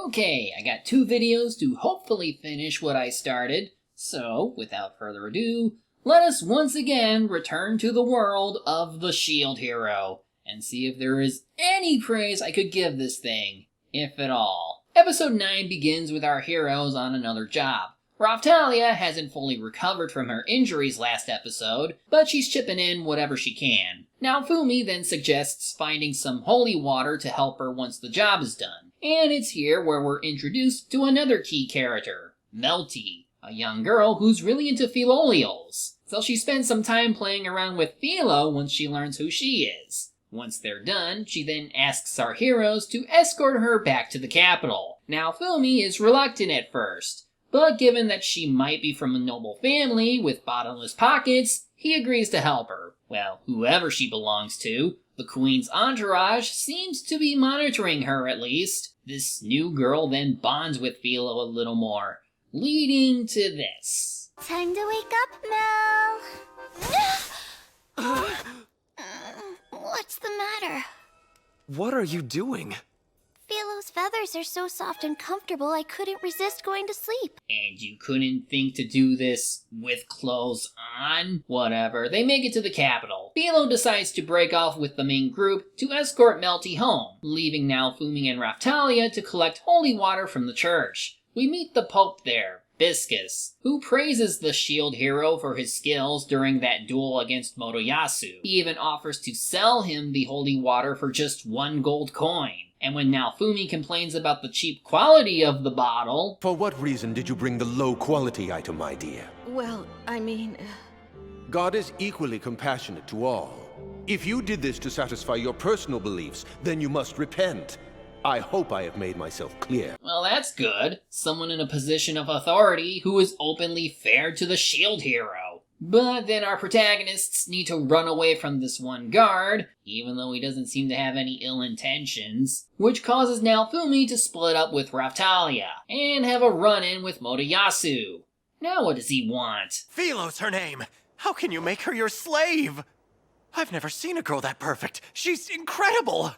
Okay, I got 2 videos to hopefully finish what I started, so without further ado, let us once again return to the world of the Shield Hero, and see if there is any praise I could give this thing, if at all. Episode 9 begins with our heroes on another job. Raphtalia hasn't fully recovered from her injuries last episode, but she's chipping in whatever she can. Now Fumi then suggests finding some holy water to help her once the job is done. And it's here where we're introduced to another key character, Melty, a young girl who's really into philolials. So she spends some time playing around with Philo once she learns who she is. Once they're done, she then asks our heroes to escort her back to the capital. Now Fumi is reluctant at first, but given that she might be from a noble family with bottomless pockets, he agrees to help her. Well, whoever she belongs to, the queen's entourage seems to be monitoring her at least. This new girl then bonds with Philo a little more, leading to this. Time to wake up, Mel. What's the matter? What are you doing? Philo's feathers are so soft and comfortable I couldn't resist going to sleep. And you couldn't think to do this with clothes on? Whatever, they make it to the capital. Philo decides to break off with the main group to escort Melty home, leaving now Fumi and Raphtalia to collect holy water from the church. We meet the Pope there, Biscus, who praises the Shield Hero for his skills during that duel against Motoyasu. He even offers to sell him the holy water for just 1 gold coin. And when now Fumi complains about the cheap quality of the bottle... For what reason did you bring the low-quality item, my dear? Well, I mean... God is equally compassionate to all. If you did this to satisfy your personal beliefs, then you must repent. I hope I have made myself clear. Well, that's good. Someone in a position of authority who is openly fair to the Shield Hero. But then our protagonists need to run away from this one guard, even though he doesn't seem to have any ill intentions, which causes now Fumi to split up with Raphtalia and have a run-in with Motoyasu. Now what does he want? Philo's her name! How can you make her your slave? I've never seen a girl that perfect. She's incredible!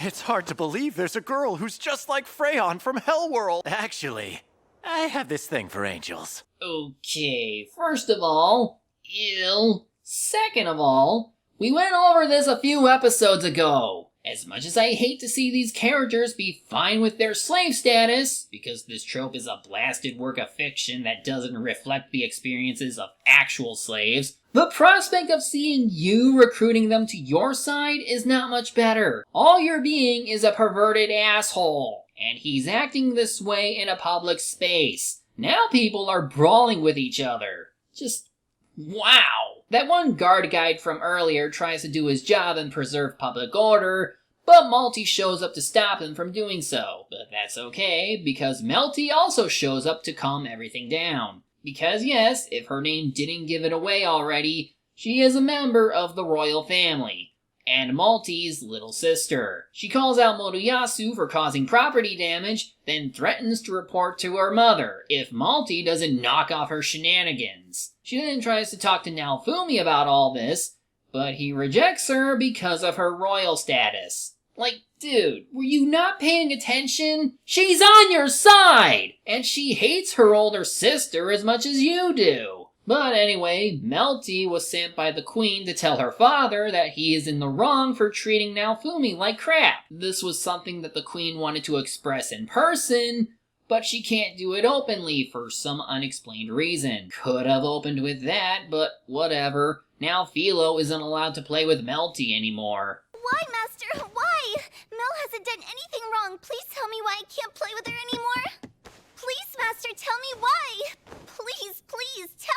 It's hard to believe there's a girl who's just like Freyon from Hellworld. Actually, I have this thing for angels. Okay, first of all, ew. Second of all, we went over this a few episodes ago. As much as I hate to see these characters be fine with their slave status, because this trope is a blasted work of fiction that doesn't reflect the experiences of actual slaves, the prospect of seeing you recruiting them to your side is not much better. All you're being is a perverted asshole, and he's acting this way in a public space. Now people are brawling with each other. Just, wow. That one guard guide from earlier tries to do his job and preserve public order, but Melty shows up to stop him from doing so. But that's okay, because Melty also shows up to calm everything down. Because yes, if her name didn't give it away already, she is a member of the royal family, and Malty's little sister. She calls out Motoyasu for causing property damage, then threatens to report to her mother if Melty doesn't knock off her shenanigans. She then tries to talk to Naofumi about all this, but he rejects her because of her royal status. Like, dude, were you not paying attention? She's on your side! And she hates her older sister as much as you do. But anyway, Melty was sent by the queen to tell her father that he is in the wrong for treating Naofumi like crap. This was something that the queen wanted to express in person, but she can't do it openly for some unexplained reason. Could have opened with that, but whatever. Now Philo isn't allowed to play with Melty anymore. Why, Master? Why? Mel hasn't done anything wrong. Please tell me why I can't play with her anymore. Please, Master, tell me why. Please, tell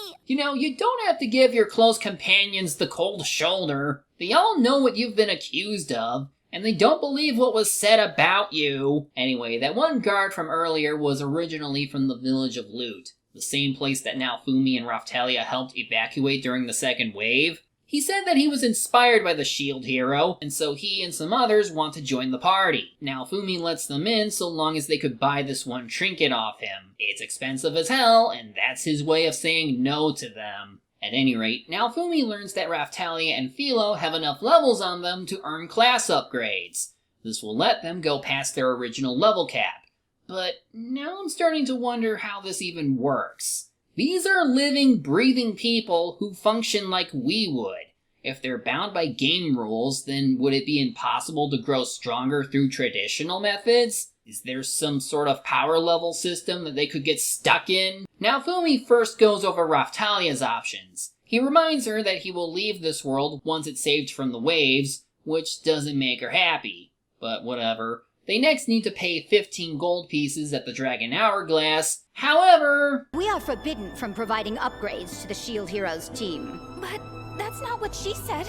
me. You know, you don't have to give your close companions the cold shoulder. They all know what you've been accused of, and they don't believe what was said about you. Anyway, that one guard from earlier was originally from the village of Lute, the same place that now Fumi and Raphtalia helped evacuate during the second wave. He said that he was inspired by the Shield Hero, and so he and some others want to join the party. Now Fumi lets them in so long as they could buy this one trinket off him. It's expensive as hell, and that's his way of saying no to them. At any rate, now Fumi learns that Raphtalia and Philo have enough levels on them to earn class upgrades. This will let them go past their original level cap, But now I'm starting to wonder how this even works. These are living, breathing people who function like we would. If they're bound by game rules, then would it be impossible to grow stronger through traditional methods? Is there some sort of power level system that they could get stuck in? Now Fumi first goes over Raphtalia's options. He reminds her that he will leave this world once it's saved from the waves, which doesn't make her happy. But whatever. They next need to pay 15 gold pieces at the Dragon Hourglass. However, we are forbidden from providing upgrades to the Shield Heroes team. But that's not what she said.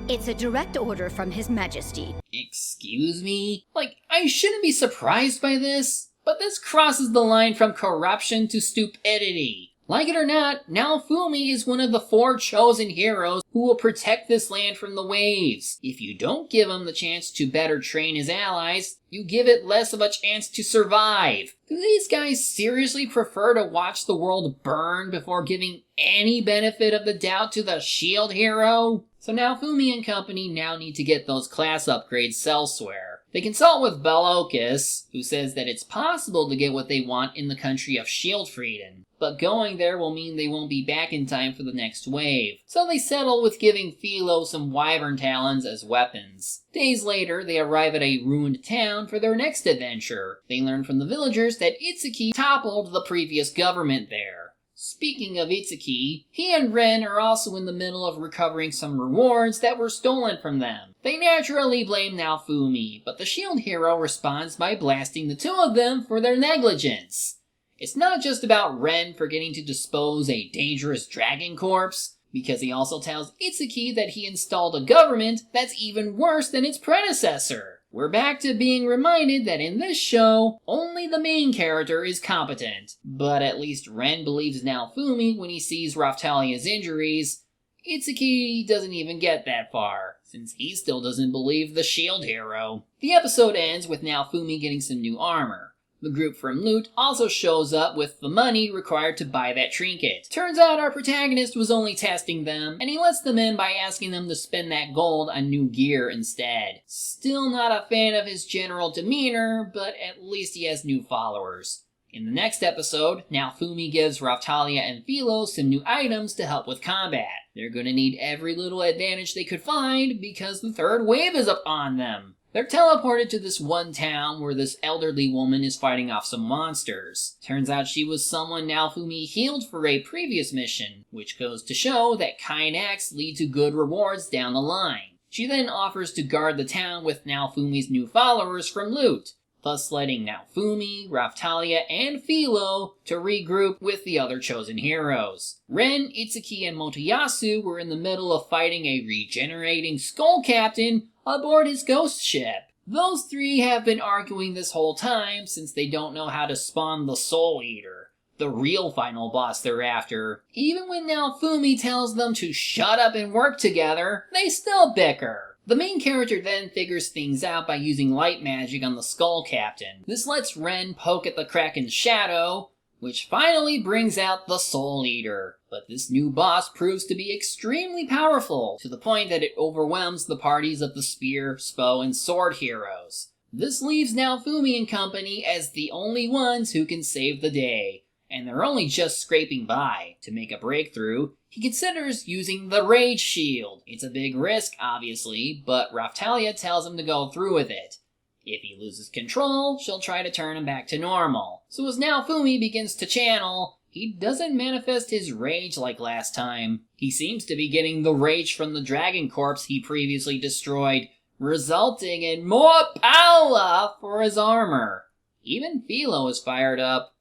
It's a direct order from His Majesty. Excuse me? Like, I shouldn't be surprised by this, but this crosses the line from corruption to stupidity. Like it or not, now Fumi is one of the 4 chosen heroes who will protect this land from the waves. If you don't give him the chance to better train his allies, you give it less of a chance to survive. Do these guys seriously prefer to watch the world burn before giving any benefit of the doubt to the shield hero? So now Fumi and company now need to get those class upgrades elsewhere. They consult with Belocus, who says that it's possible to get what they want in the country of Shield Freedom, but going there will mean they won't be back in time for the next wave. So they settle with giving Philo some wyvern talons as weapons. Days later, they arrive at a ruined town for their next adventure. They learn from the villagers that Itsuki toppled the previous government there. Speaking of Itsuki, he and Ren are also in the middle of recovering some rewards that were stolen from them. They naturally blame Naofumi, but the shield hero responds by blasting the 2 of them for their negligence. It's not just about Ren forgetting to dispose a dangerous dragon corpse, because he also tells Itsuki that he installed a government that's even worse than its predecessor. We're back to being reminded that in this show, only the main character is competent. But at least Ren believes Naofumi when he sees Raphtalia's injuries. Itsuki doesn't even get that far, since he still doesn't believe the shield hero. The episode ends with Naofumi getting some new armor. The group from Loot also shows up with the money required to buy that trinket. Turns out our protagonist was only testing them, and he lets them in by asking them to spend that gold on new gear instead. Still not a fan of his general demeanor, but at least he has new followers. In the next episode, Naofumi gives Raphtalia and Philo some new items to help with combat. They're gonna need every little advantage they could find because the 3rd wave is upon them. They're teleported to this one town where this elderly woman is fighting off some monsters. Turns out she was someone Naofumi healed for a previous mission, which goes to show that kind acts lead to good rewards down the line. She then offers to guard the town with Naofumi's new followers from Loot, thus letting Naofumi, Raphtalia, and Philo to regroup with the other chosen heroes. Ren, Itsuki, and Motoyasu were in the middle of fighting a regenerating Skull Captain aboard his ghost ship. Those 3 have been arguing this whole time since they don't know how to spawn the Soul Eater, the real final boss they're after. Even when Naofumi tells them to shut up and work together, they still bicker. The main character then figures things out by using light magic on the Skull Captain. This lets Ren poke at the Kraken's shadow, which finally brings out the Soul Eater. But this new boss proves to be extremely powerful, to the point that it overwhelms the parties of the Spear, Spo, and Sword heroes. This leaves Naofumi and company as the only ones who can save the day, and they're only just scraping by. To make a breakthrough, he considers using the Rage Shield. It's a big risk, obviously, but Raphtalia tells him to go through with it. If he loses control, she'll try to turn him back to normal. So as Naofumi begins to channel, he doesn't manifest his rage like last time. He seems to be getting the rage from the dragon corpse he previously destroyed, resulting in more power for his armor. Even Philo is fired up.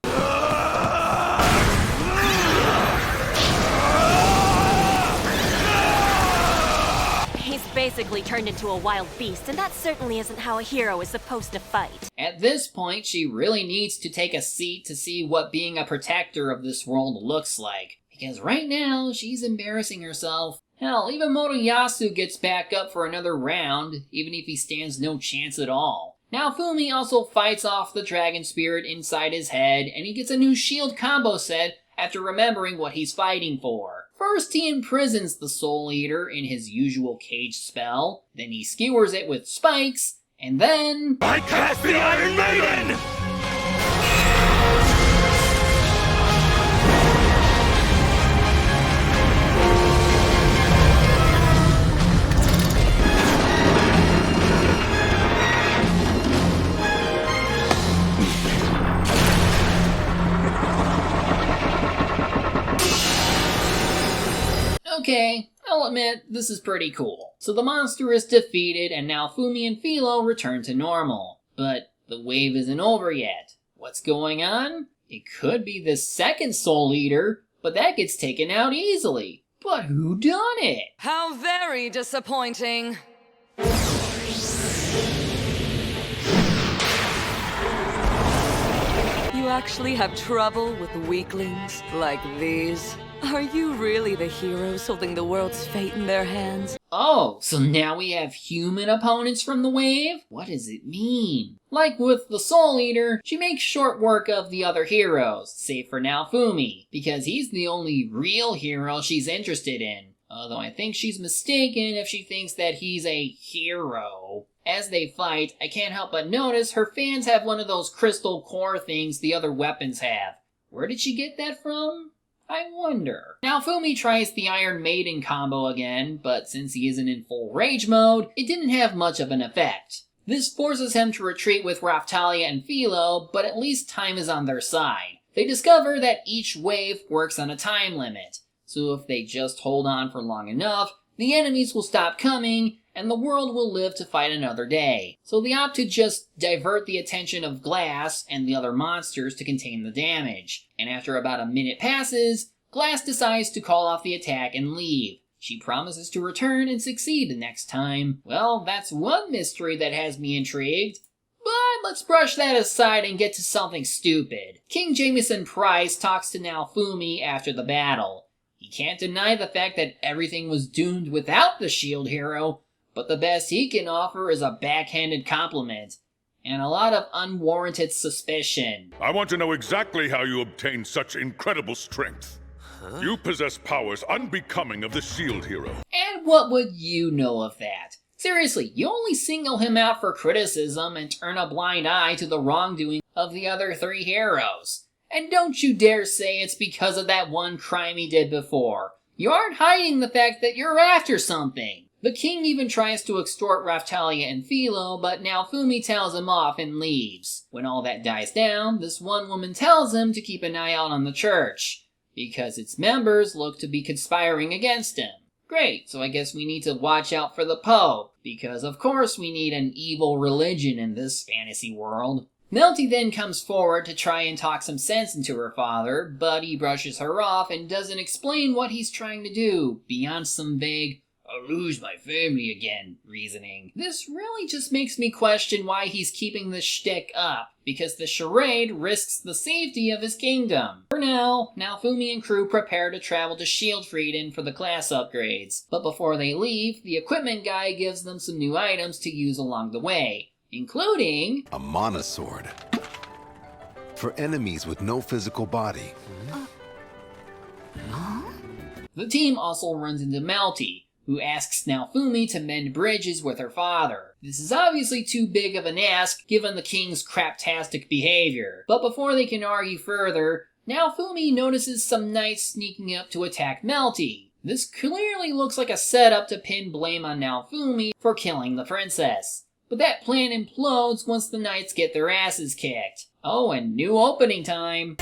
Basically turned into a wild beast, and that certainly isn't how a hero is supposed to fight. At this point, she really needs to take a seat to see what being a protector of this world looks like. Because right now, she's embarrassing herself. Hell, even Motoyasu gets back up for another round, even if he stands no chance at all. Naofumi also fights off the dragon spirit inside his head, and he gets a new shield combo set after remembering what he's fighting for. First, he imprisons the Soul Eater in his usual cage spell, then he skewers it with spikes, and then... I cast the Iron Maiden! Okay, I'll admit, this is pretty cool. So the monster is defeated and now Fumi and Philo return to normal. But the wave isn't over yet. What's going on? It could be the second Soul Eater, but that gets taken out easily. But who done it? How very disappointing. You actually have trouble with weaklings like these? Are you really the heroes holding the world's fate in their hands? Oh, so now we have human opponents from the wave? What does it mean? Like with the Soul Eater, she makes short work of the other heroes, save for Naofumi, because he's the only real hero she's interested in. Although I think she's mistaken if she thinks that he's a hero. As they fight, I can't help but notice her fans have one of those crystal core things the other weapons have. Where did she get that from? I wonder. Now Fumi tries the Iron Maiden combo again, but since he isn't in full rage mode, it didn't have much of an effect. This forces him to retreat with Raftalia and Philo, but at least time is on their side. They discover that each wave works on a time limit, so if they just hold on for long enough, the enemies will stop coming, and the world will live to fight another day. So they opt to just divert the attention of Glass and the other monsters to contain the damage. And after about a minute passes, Glass decides to call off the attack and leave. She promises to return and succeed the next time. Well, that's one mystery that has me intrigued. But let's brush that aside and get to something stupid. King Jameson Price talks to Naofumi after the battle. He can't deny the fact that everything was doomed without the shield hero, but the best he can offer is a backhanded compliment, and a lot of unwarranted suspicion. I want to know exactly how you obtained such incredible strength. You possess powers unbecoming of the shield hero. And what would you know of that? Seriously, you only single him out for criticism and turn a blind eye to the wrongdoing of the other three heroes. And don't you dare say it's because of that one crime he did before. You aren't hiding the fact that you're after something. The king even tries to extort Raftalia and Philo, but Naofumi tells him off and leaves. When all that dies down, this one woman tells him to keep an eye out on the church, because its members look to be conspiring against him. Great, so I guess we need to watch out for the Pope, because of course we need an evil religion in this fantasy world. Melty then comes forward to try and talk some sense into her father, but he brushes her off and doesn't explain what he's trying to do, beyond some vague, "I'll lose my family again" reasoning. This really just makes me question why he's keeping this shtick up, because the charade risks the safety of his kingdom. For now, Naofumi and crew prepare to travel to Shieldfrieden for the class upgrades, but before they leave, the equipment guy gives them some new items to use along the way, including a monosword for enemies with no physical body. The team also runs into Melty, who asks Naofumi to mend bridges with her father. This is obviously too big of an ask given the king's craptastic behavior, but before they can argue further, Naofumi notices some knights sneaking up to attack Melty. This clearly looks like a setup to pin blame on Naofumi for killing the princess. But that plan implodes once the knights get their asses kicked. Oh, and new opening time!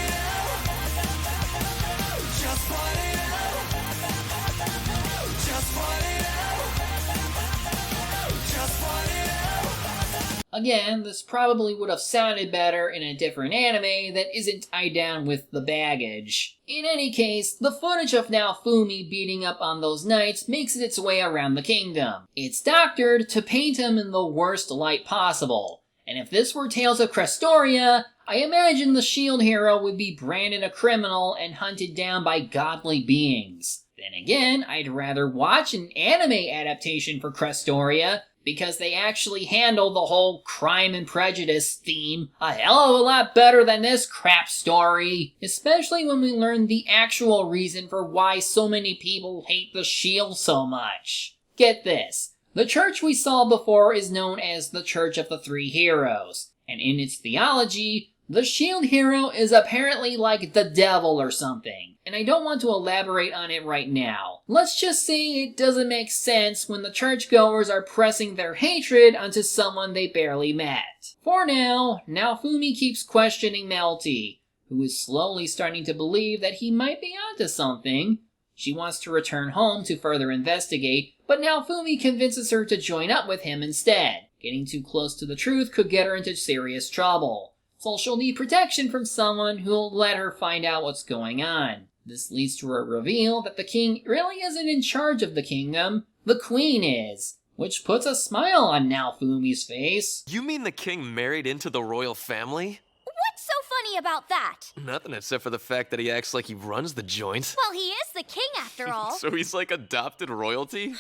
Again, this probably would have sounded better in a different anime that isn't tied down with the baggage. In any case, the footage of Naofumi beating up on those knights makes its way around the kingdom. It's doctored to paint him in the worst light possible, and if this were Tales of Crestoria, I imagine the shield hero would be branded a criminal and hunted down by godly beings. Then again, I'd rather watch an anime adaptation for Crestoria, because they actually handle the whole crime and prejudice theme a hell of a lot better than this crap story. Especially when we learn the actual reason for why so many people hate the shield so much. Get this, the church we saw before is known as the Church of the Three Heroes, and in its theology, the shield hero is apparently like the devil or something, and I don't want to elaborate on it right now. Let's just say it doesn't make sense when the churchgoers are pressing their hatred onto someone they barely met. For now, Naofumi keeps questioning Melty, who is slowly starting to believe that he might be onto something. She wants to return home to further investigate, but Naofumi convinces her to join up with him instead. Getting too close to the truth could get her into serious trouble, so she'll need protection from someone who'll let her find out what's going on. This leads to a reveal that the king really isn't in charge of the kingdom, the queen is, which puts a smile on Naofumi's face. You mean the king married into the royal family? What's so funny about that? Nothing except for the fact that he acts like he runs the joint. Well, he is the king after all. So he's like adopted royalty?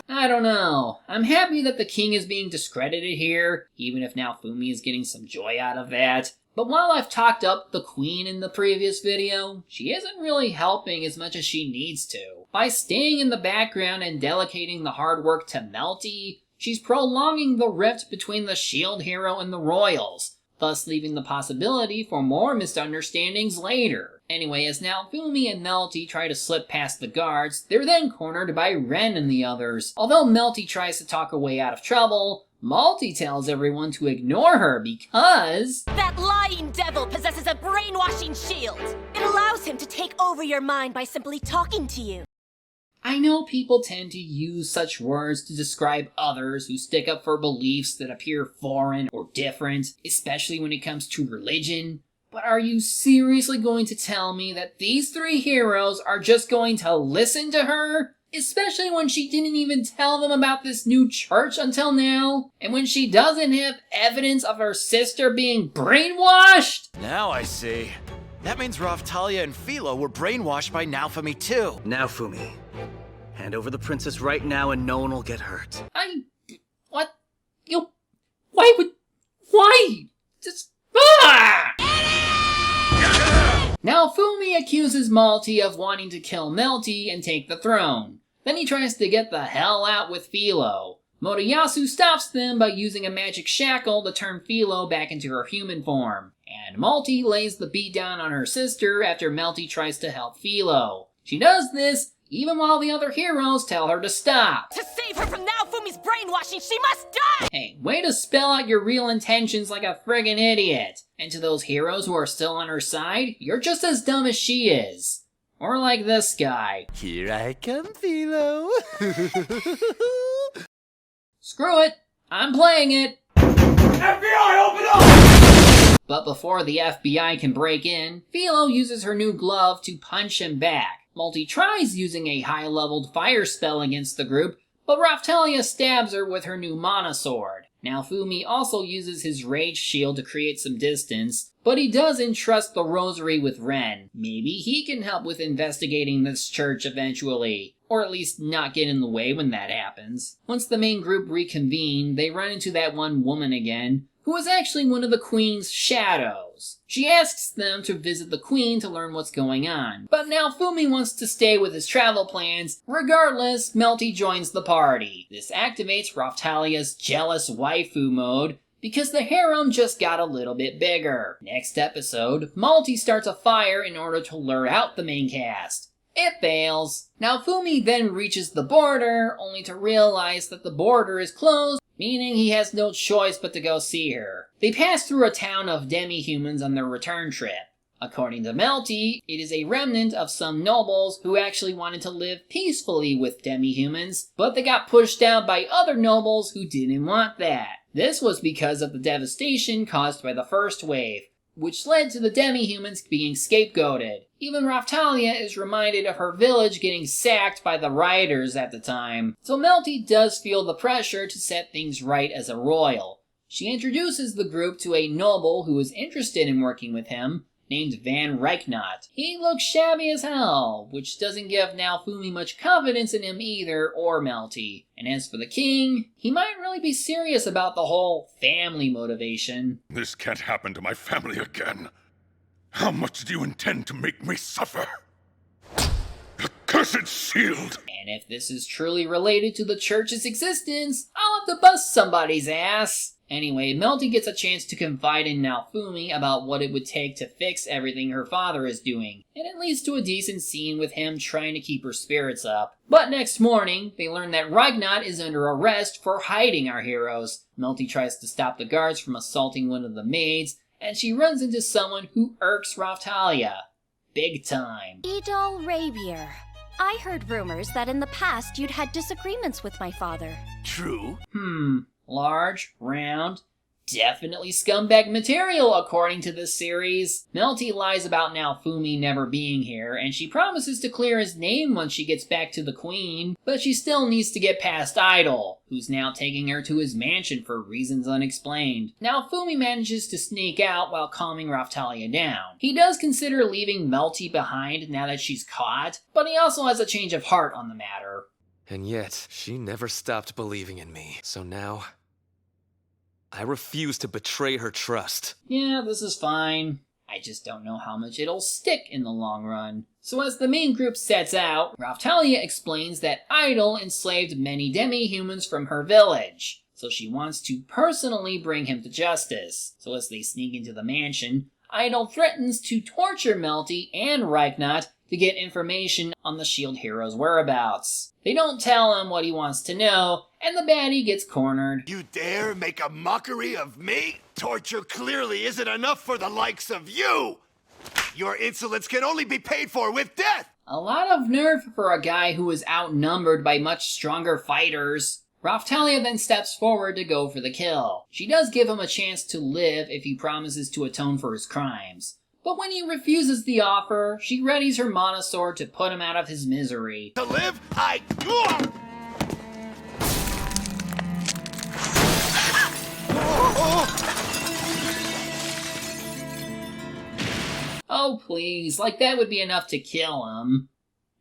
I don't know. I'm happy that the king is being discredited here, even if Naofumi is getting some joy out of that. But while I've talked up the queen in the previous video, she isn't really helping as much as she needs to. By staying in the background and delegating the hard work to Melty, she's prolonging the rift between the shield hero and the royals, thus leaving the possibility for more misunderstandings later. Anyway, as Naofumi and Melty try to slip past the guards, they're then cornered by Ren and the others. Although Melty tries to talk her way out of trouble, Malty tells everyone to ignore her because... That lying devil possesses a brainwashing shield. It allows him to take over your mind by simply talking to you. I know people tend to use such words to describe others who stick up for beliefs that appear foreign or different, especially when it comes to religion. But are you seriously going to tell me that these three heroes are just going to listen to her? Especially when she didn't even tell them about this new church until now? And when she doesn't have evidence of her sister being brainwashed? Now I see. That means Raftalia and Philo were brainwashed by Naofumi too. Naofumi, hand over the princess right now and no one will get hurt. What? Why? Just... Naofumi accuses Malty of wanting to kill Melty and take the throne. Then he tries to get the hell out with Philo. Motoyasu stops them by using a magic shackle to turn Philo back into her human form. And Malty lays the beat down on her sister after Melty tries to help Philo. She does this even while the other heroes tell her to stop. To save her from Naofumi's brainwashing, she must die! Hey, way to spell out your real intentions like a friggin' idiot. And to those heroes who are still on her side, you're just as dumb as she is. Or like this guy. Here I come, Philo. Screw it, I'm playing it. FBI, open up! But before the FBI can break in, Philo uses her new glove to punch him back. Malty tries using a high-leveled fire spell against the group, but Raftalia stabs her with her new mana sword. Naofumi also uses his rage shield to create some distance, but he does entrust the rosary with Ren. Maybe he can help with investigating this church eventually, or at least not get in the way when that happens. Once the main group reconvene, they run into that one woman again, who is actually one of the Queen's shadows. She asks them to visit the Queen to learn what's going on, but Naofumi wants to stay with his travel plans. Regardless, Melty joins the party. This activates Raftalia's jealous waifu mode, because the harem just got a little bit bigger. Next episode, Malty starts a fire in order to lure out the main cast. It fails. Naofumi then reaches the border, only to realize that the border is closed, meaning he has no choice but to go see her. They pass through a town of demi-humans on their return trip. According to Melty, it is a remnant of some nobles who actually wanted to live peacefully with demi-humans, but they got pushed out by other nobles who didn't want that. This was because of the devastation caused by the first wave, which led to the demi-humans being scapegoated. Even Raftalia is reminded of her village getting sacked by the rioters at the time, so Melty does feel the pressure to set things right as a royal. She introduces the group to a noble who is interested in working with him, named Van Reichnot. He looks shabby as hell, which doesn't give Naofumi much confidence in him either, or Melty. And as for the king, he might really be serious about the whole family motivation. This can't happen to my family again. How much do you intend to make me suffer? Accursed shield! And if this is truly related to the church's existence, I'll have to bust somebody's ass. Anyway, Melty gets a chance to confide in Naofumi about what it would take to fix everything her father is doing, and it leads to a decent scene with him trying to keep her spirits up. But next morning, they learn that Reichnot is under arrest for hiding our heroes. Melty tries to stop the guards from assaulting one of the maids, and she runs into someone who irks Raftalia. Big time. Idol Rabier. I heard rumors that in the past you'd had disagreements with my father. True. Large, round, definitely scumbag material according to this series. Melty lies about Naofumi never being here, and she promises to clear his name once she gets back to the Queen, but she still needs to get past Idol, who's now taking her to his mansion for reasons unexplained. Naofumi manages to sneak out while calming Raftalia down. He does consider leaving Melty behind now that she's caught, but he also has a change of heart on the matter. And yet, she never stopped believing in me. So now, I refuse to betray her trust. Yeah, this is fine. I just don't know how much it'll stick in the long run. So as the main group sets out, Raftalia explains that Idol enslaved many demi-humans from her village, so she wants to personally bring him to justice. So as they sneak into the mansion, Idol threatens to torture Melty and Reichnacht to get information on the S.H.I.E.L.D. hero's whereabouts. They don't tell him what he wants to know, and the baddie gets cornered. You dare make a mockery of me? Torture clearly isn't enough for the likes of you! Your insolence can only be paid for with death! A lot of nerve for a guy who is outnumbered by much stronger fighters. Raftalia then steps forward to go for the kill. She does give him a chance to live if he promises to atone for his crimes. But when he refuses the offer, she readies her monosword to put him out of his misery. To live, Oh please, like that would be enough to kill him.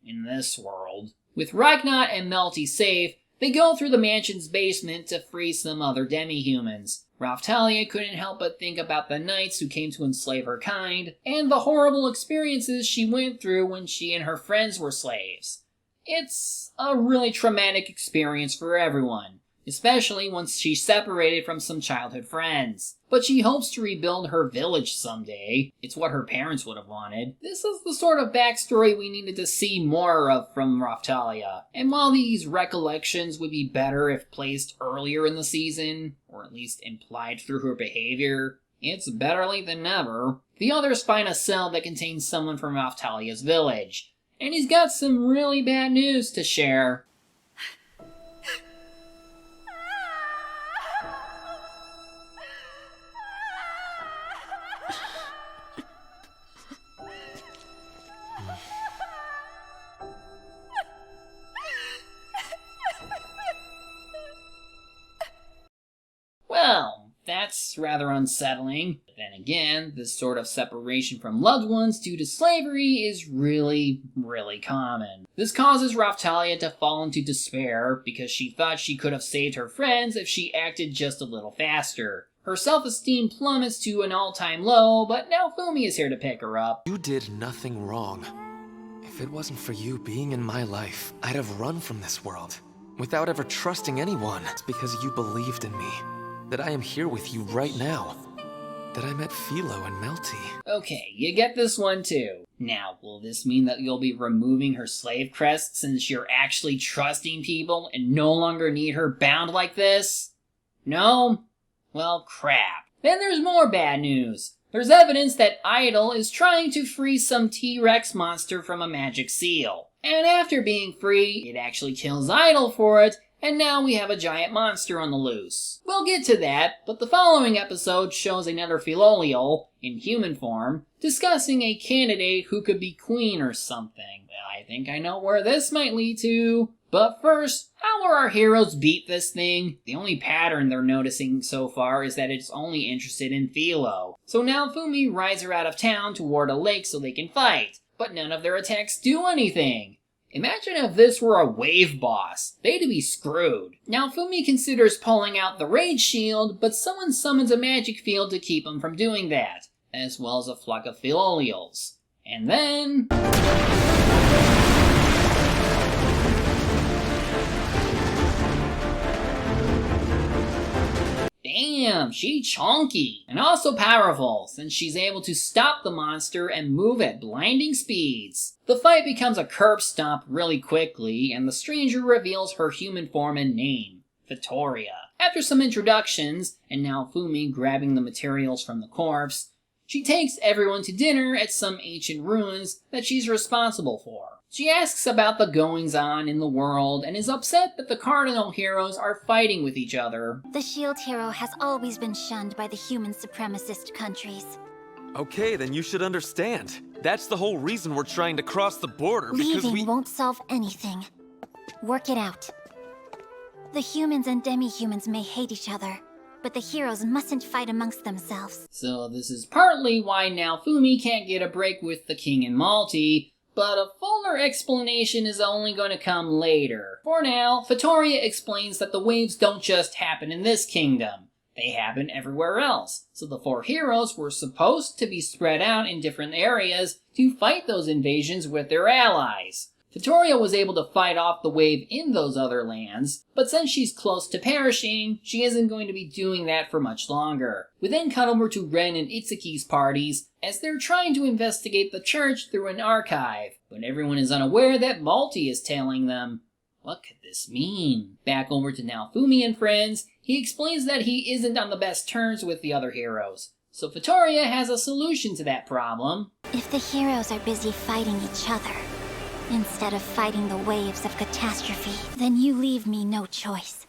In this world. With Reichnacht and Melty safe, they go through the mansion's basement to free some other demi-humans. Raftalia couldn't help but think about the knights who came to enslave her kind, and the horrible experiences she went through when she and her friends were slaves. It's a really traumatic experience for everyone, especially once she's separated from some childhood friends. But she hopes to rebuild her village someday. It's what her parents would have wanted. This is the sort of backstory we needed to see more of from Raftalia. And while these recollections would be better if placed earlier in the season, or at least implied through her behavior, it's better late than never. The others find a cell that contains someone from Raftalia's village, and he's got some really bad news to share. Well, that's rather unsettling. But then again, this sort of separation from loved ones due to slavery is really common. This causes Raftalia to fall into despair because she thought she could have saved her friends if she acted just a little faster. Her self-esteem plummets to an all-time low, but Naofumi is here to pick her up. You did nothing wrong. If it wasn't for you being in my life, I'd have run from this world without ever trusting anyone. It's because you believed in me that I am here with you right now, that I met Philo and Melty. Okay, you get this one too. Now, will this mean that you'll be removing her slave crest since you're actually trusting people and no longer need her bound like this? No? Well, crap. Then there's more bad news. There's evidence that Idol is trying to free some T-Rex monster from a magic seal. And after being free, it actually kills Idol for it, and now we have a giant monster on the loose. We'll get to that, but the following episode shows another Philolial, in human form, discussing a candidate who could be queen or something. I think I know where this might lead to. But first, how will our heroes beat this thing? The only pattern they're noticing so far is that it's only interested in Philo. So Naofumi rides her out of town toward a lake so they can fight, but none of their attacks do anything. Imagine if this were a wave boss. They'd be screwed. Naofumi considers pulling out the Rage Shield, but someone summons a magic field to keep him from doing that, as well as a flock of Philolials. And then... Damn, she's chunky. And also powerful, since she's able to stop the monster and move at blinding speeds. The fight becomes a curb stomp really quickly, and the stranger reveals her human form and name, Vittoria. After some introductions, and Naofumi grabbing the materials from the corpse, she takes everyone to dinner at some ancient ruins that she's responsible for. She asks about the goings-on in the world and is upset that the Cardinal heroes are fighting with each other. The shield hero has always been shunned by the human supremacist countries. Okay, then you should understand. That's the whole reason we're trying to cross the border, because Leaving won't solve anything. Work it out. The humans and demi-humans may hate each other, but the heroes mustn't fight amongst themselves. So this is partly why Naofumi can't get a break with the King and Malty, but a fuller explanation is only going to come later. For now, Vittoria explains that the waves don't just happen in this kingdom. They happen everywhere else, so the 4 heroes were supposed to be spread out in different areas to fight those invasions with their allies. Vittoria was able to fight off the wave in those other lands, but since she's close to perishing, she isn't going to be doing that for much longer. We then cut over to Ren and Itsuki's parties as they're trying to investigate the church through an archive, but everyone is unaware that Malty is tailing them. What could this mean? Back over to Naofumi and friends, he explains that he isn't on the best terms with the other heroes, so Vittoria has a solution to that problem. If the heroes are busy fighting each other, instead of fighting the waves of catastrophe, then you leave me no choice.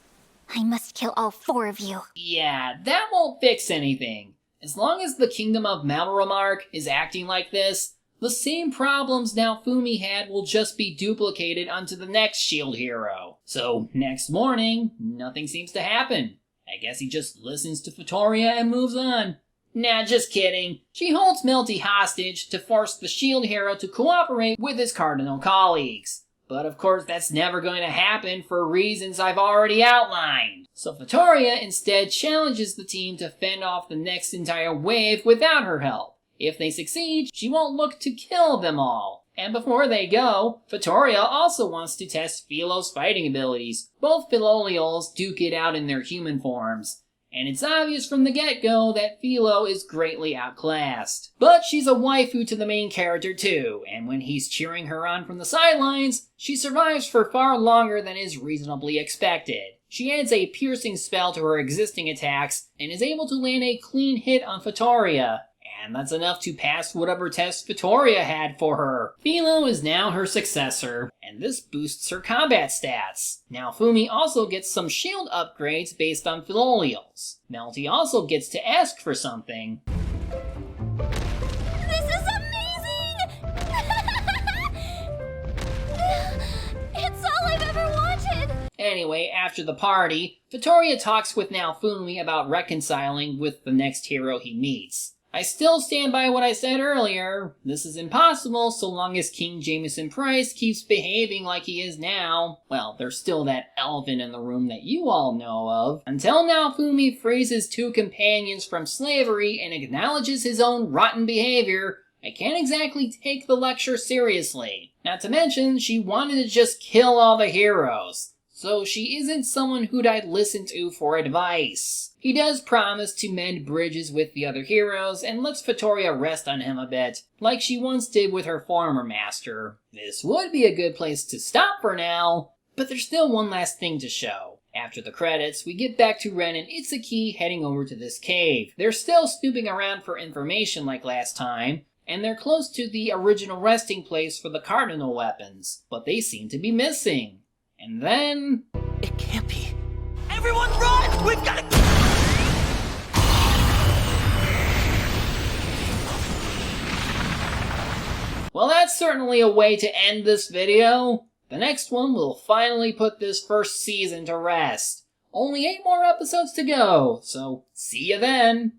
I must kill all 4 of you. Yeah, that won't fix anything. As long as the Kingdom of Malramark is acting like this, the same problems Naofumi had will just be duplicated onto the next shield hero. So, next morning, nothing seems to happen. I guess he just listens to Vittoria and moves on. Nah, just kidding. She holds Melty hostage to force the shield hero to cooperate with his Cardinal colleagues. But of course that's never going to happen for reasons I've already outlined. So Vittoria instead challenges the team to fend off the next entire wave without her help. If they succeed, she won't look to kill them all. And before they go, Vittoria also wants to test Philo's fighting abilities. Both Philoliols duke it out in their human forms. And it's obvious from the get-go that Philo is greatly outclassed. But she's a waifu to the main character too, and when he's cheering her on from the sidelines, she survives for far longer than is reasonably expected. She adds a piercing spell to her existing attacks, and is able to land a clean hit on Vittoria. And that's enough to pass whatever test Vittoria had for her. Philo is now her successor, and this boosts her combat stats. Naofumi also gets some shield upgrades based on Philoliols. Melty also gets to ask for something. This is amazing! It's all I've ever wanted! Anyway, after the party, Vittoria talks with Naofumi about reconciling with the next hero he meets. I still stand by what I said earlier. This is impossible so long as King Jameson Price keeps behaving like he is now. Well, there's still that elephant in the room that you all know of. Until Naofumi frees his 2 companions from slavery and acknowledges his own rotten behavior, I can't exactly take the lecture seriously. Not to mention, she wanted to just kill all the heroes. So she isn't someone who'd I'd listen to for advice. He does promise to mend bridges with the other heroes and lets Vittoria rest on him a bit, like she once did with her former master. This would be a good place to stop for now, but there's still one last thing to show. After the credits, we get back to Ren and Itsuki heading over to this cave. They're still snooping around for information like last time, and they're close to the original resting place for the Cardinal weapons, but they seem to be missing. And then... It can't be. Everyone run! We've got to... Well, that's certainly a way to end this video. The next one will finally put this first season to rest. Only 8 more episodes to go, so see you then.